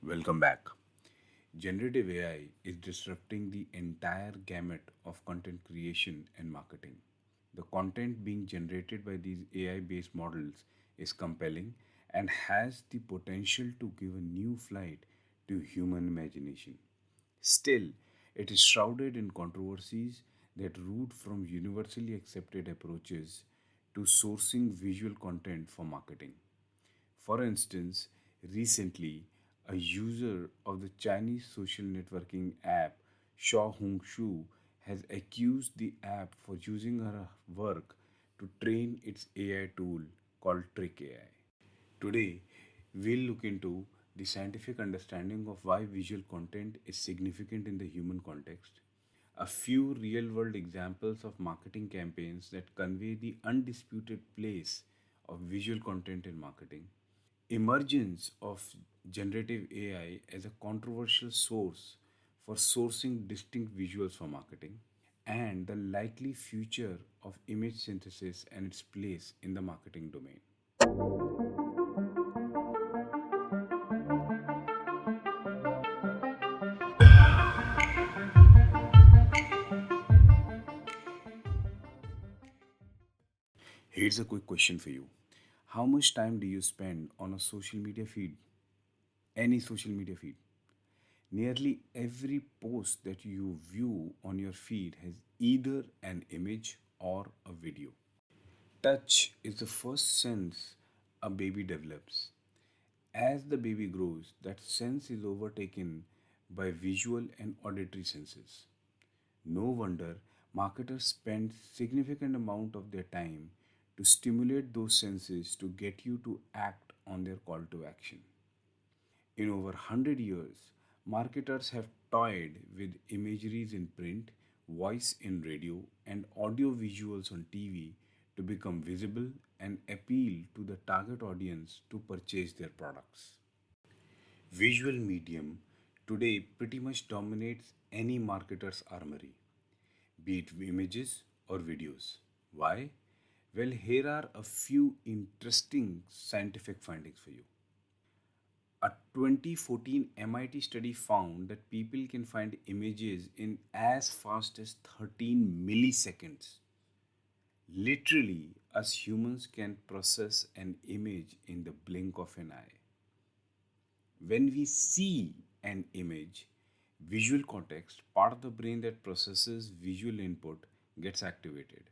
Welcome back. Generative AI is disrupting the entire gamut of content creation and marketing. The content being generated by these AI based models is compelling and has the potential to give a new flight to human imagination. Still, it is shrouded in controversies that root from universally accepted approaches to sourcing visual content for marketing. For instance, recently, a user of the Chinese social networking app Xiao Hongshu has accused the app for using her work to train its AI tool called Trick AI. Today, we'll look into the scientific understanding of why visual content is significant in the human context, a few real world examples of marketing campaigns that convey the undisputed place of visual content in marketing, emergence of generative AI as a controversial source for sourcing distinct visuals for marketing, and the likely future of image synthesis and its place in the marketing domain. Here's a quick question for you. How much time do you spend on a social media feed? Any social media feed? Nearly every post that you view on your feed has either an image or a video. Touch is the first sense a baby develops. As the baby grows, that sense is overtaken by visual and auditory senses. No wonder marketers spend significant amount of their time to stimulate those senses to get you to act on their call to action. In over 100 years, marketers have toyed with imageries in print, voice in radio, and audio visuals on TV to become visible and appeal to the target audience to purchase their products. Visual medium today pretty much dominates any marketer's armory, be it images or videos. Why? Well, here are a few interesting scientific findings for you. A 2014 MIT study found that people can find images in as fast as 13 milliseconds. Literally, us humans can process an image in the blink of an eye. When we see an image, visual cortex, part of the brain that processes visual input, gets activated.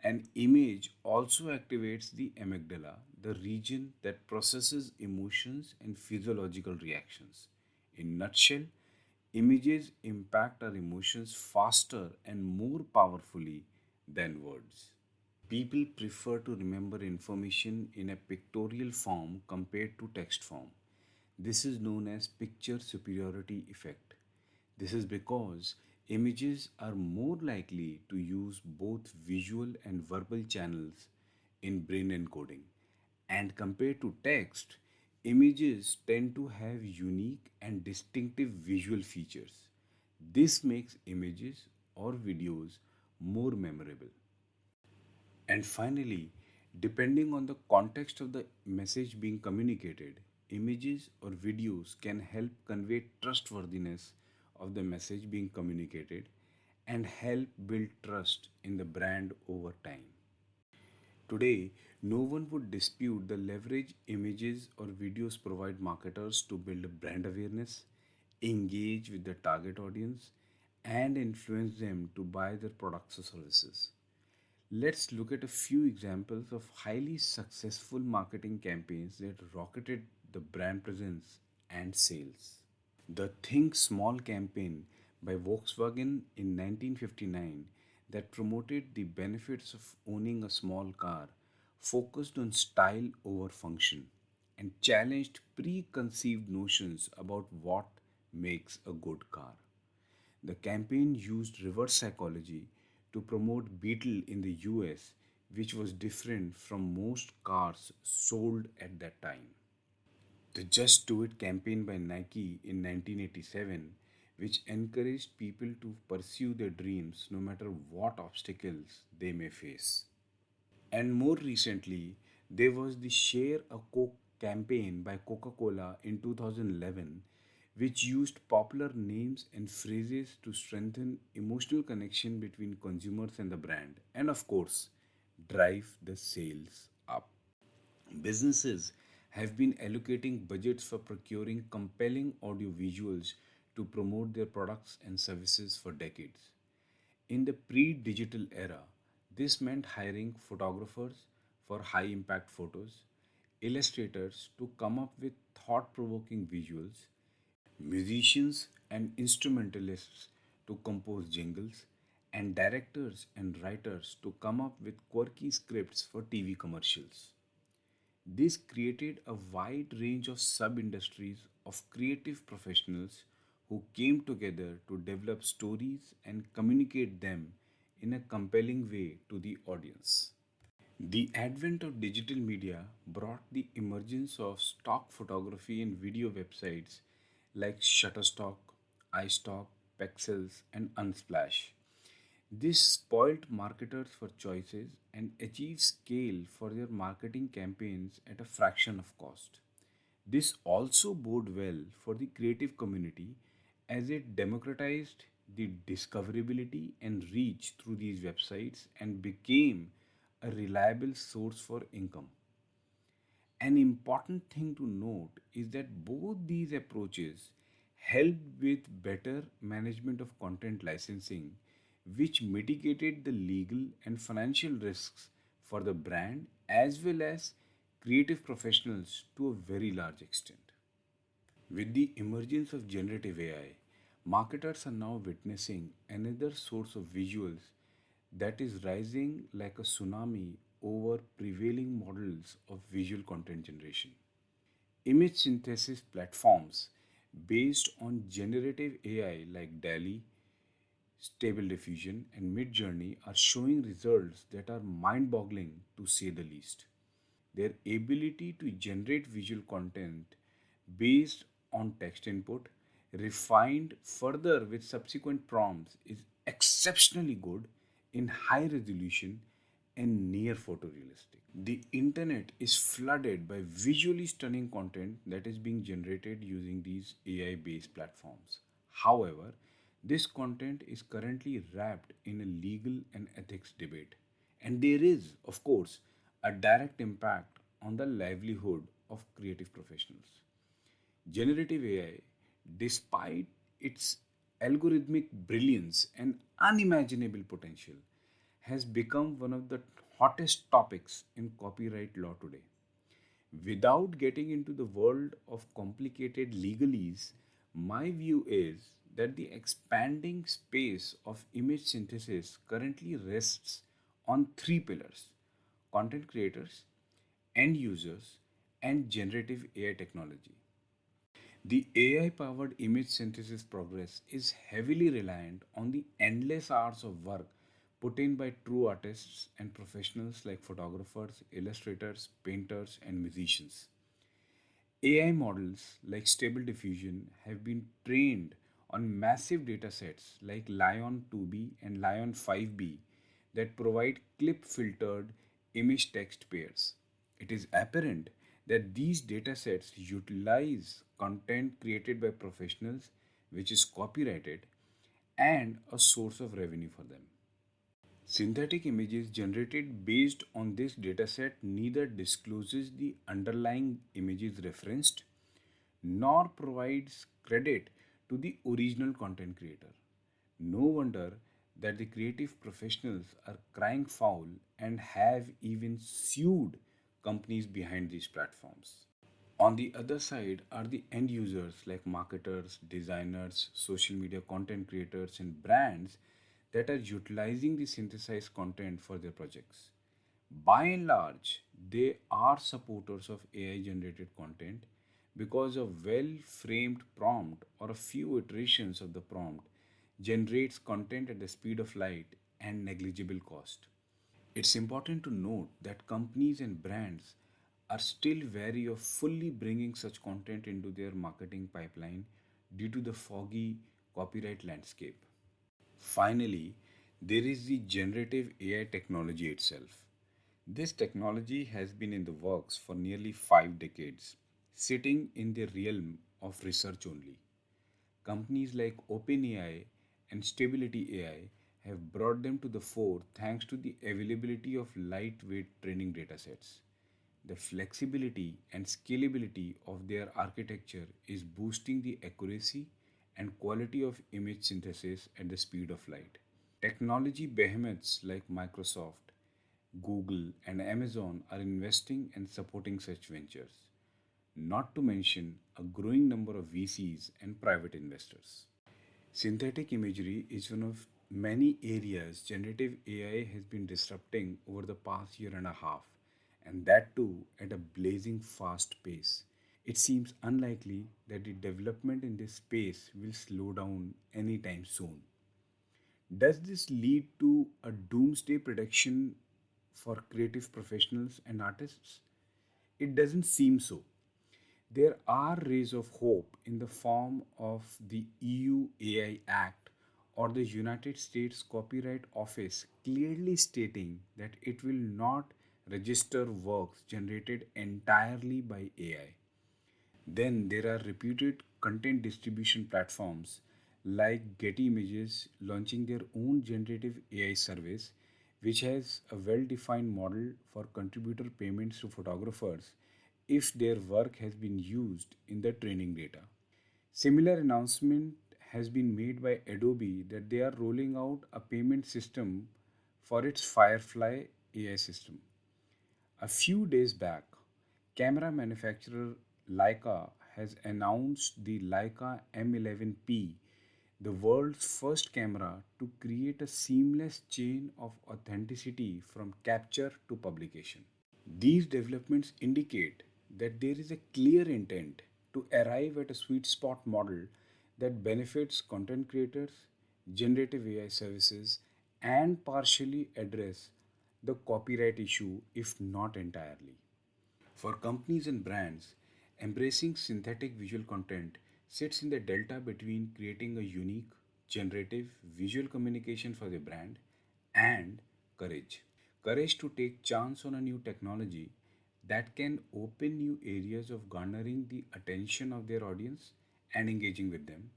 An image also activates the amygdala, the region that processes emotions and physiological reactions. In nutshell, images impact our emotions faster and more powerfully than words. People prefer to remember information in a pictorial form compared to text form. This is known as picture superiority effect. This is because images are more likely to use both visual and verbal channels in brain encoding. And compared to text, images tend to have unique and distinctive visual features. This makes images or videos more memorable. And finally, depending on the context of the message being communicated, images or videos can help convey trustworthiness of the message being communicated and help build trust in the brand over time. Today, no one would dispute the leverage images or videos provide marketers to build brand awareness, engage with the target audience, and influence them to buy their products or services. Let's look at a few examples of highly successful marketing campaigns that rocketed the brand presence and sales. The Think Small campaign by Volkswagen in 1959 that promoted the benefits of owning a small car focused on style over function and challenged preconceived notions about what makes a good car. The campaign used reverse psychology to promote Beetle in the US, which was different from most cars sold at that time. The Just Do It campaign by Nike in 1987, which encouraged people to pursue their dreams no matter what obstacles they may face. And more recently, there was the Share a Coke campaign by Coca Cola in 2011, which used popular names and phrases to strengthen emotional connection between consumers and the brand, and of course, drive the sales up. Businesses have been allocating budgets for procuring compelling audio visuals to promote their products and services for decades. In the pre digital era, this meant hiring photographers for high impact photos, illustrators to come up with thought provoking visuals, musicians and instrumentalists to compose jingles, and directors and writers to come up with quirky scripts for TV commercials. This created a wide range of sub industries of creative professionals who came together to develop stories and communicate them in a compelling way to the audience. The advent of digital media brought the emergence of stock photography and video websites like Shutterstock, iStock, Pexels, and Unsplash. This spoilt marketers for choices and achieved scale for their marketing campaigns at a fraction of cost. This also bode well for the creative community as it democratized the discoverability and reach through these websites and became a reliable source for income. An important thing to note is that both these approaches helped with better management of content licensing, which mitigated the legal and financial risks for the brand as well as creative professionals to a very large extent. With the emergence of generative AI, marketers are now witnessing another source of visuals that is rising like a tsunami over prevailing models of visual content generation. Image synthesis platforms based on generative AI like DALL-E, Stable Diffusion, and Midjourney are showing results that are mind boggling to say the least. Their ability to generate visual content based on text input, refined further with subsequent prompts, is exceptionally good in high resolution and near photorealistic. The internet is flooded by visually stunning content that is being generated using these AI based platforms. However, this content is currently wrapped in a legal and ethics debate. And there is, of course, a direct impact on the livelihood of creative professionals. Generative AI, despite its algorithmic brilliance and unimaginable potential, has become one of the hottest topics in copyright law today. Without getting into the world of complicated legalese, my view is that the expanding space of image synthesis currently rests on three pillars: content creators, end users, and generative AI technology. The AI powered image synthesis progress is heavily reliant on the endless hours of work put in by true artists and professionals like photographers, illustrators, painters, and musicians. AI models like Stable Diffusion have been trained on massive datasets like Lion 2B and Lion 5B that provide clip filtered image text pairs. It is apparent that these datasets utilize content created by professionals, which is copyrighted, and a source of revenue for them. Synthetic images generated based on this dataset neither discloses the underlying images referenced nor provides credit to the original content creator. No wonder that the creative professionals are crying foul and have even sued companies behind these platforms. On the other side are the end users like marketers, designers, social media content creators, and brands that are utilizing the synthesized content for their projects. By and large, they are supporters of AI generated content because a well framed prompt or a few iterations of the prompt generates content at the speed of light and negligible cost. It's important to note that companies and brands are still wary of fully bringing such content into their marketing pipeline due to the foggy copyright landscape. Finally, there is the generative AI technology itself. This technology has been in the works for nearly 5 decades, sitting in the realm of research only. Companies like OpenAI and Stability AI have brought them to the fore thanks to the availability of lightweight training datasets. The flexibility and scalability of their architecture is boosting the accuracy and quality of image synthesis at the speed of light. Technology behemoths like Microsoft, Google, and Amazon are investing and supporting such ventures, not to mention a growing number of VCs and private investors. Synthetic imagery is one of many areas generative AI has been disrupting over the past year and a half, and that too at a blazing fast pace. It seems unlikely that the development in this space will slow down anytime soon. Does this lead to a doomsday prediction for creative professionals and artists? It doesn't seem so. There are rays of hope in the form of the EU AI Act or the United States Copyright Office clearly stating that it will not register works generated entirely by AI. Then there are reputed content distribution platforms like Getty Images launching their own generative AI service, which has a well defined model for contributor payments to photographers if their work has been used in the training data. Similar announcement has been made by Adobe that they are rolling out a payment system for its Firefly AI system. A few days back, camera manufacturer Leica has announced the Leica M11P, the world's first camera to create a seamless chain of authenticity from capture to publication. These developments indicate that there is a clear intent to arrive at a sweet spot model that benefits content creators, generative AI services, and partially address the copyright issue, if not entirely. For companies and brands, embracing synthetic visual content sits in the delta between creating a unique, generative visual communication for the brand and courage. Courage to take chance on a new technology that can open new areas of garnering the attention of their audience and engaging with them,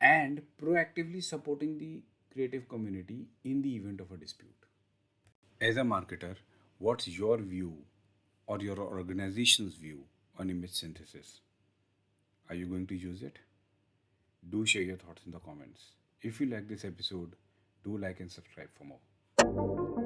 and proactively supporting the creative community in the event of a dispute. As a marketer, what's your view or your organization's view on image synthesis? Are you going to use it? Do share your thoughts in the comments. If you like this episode, do like and subscribe for more.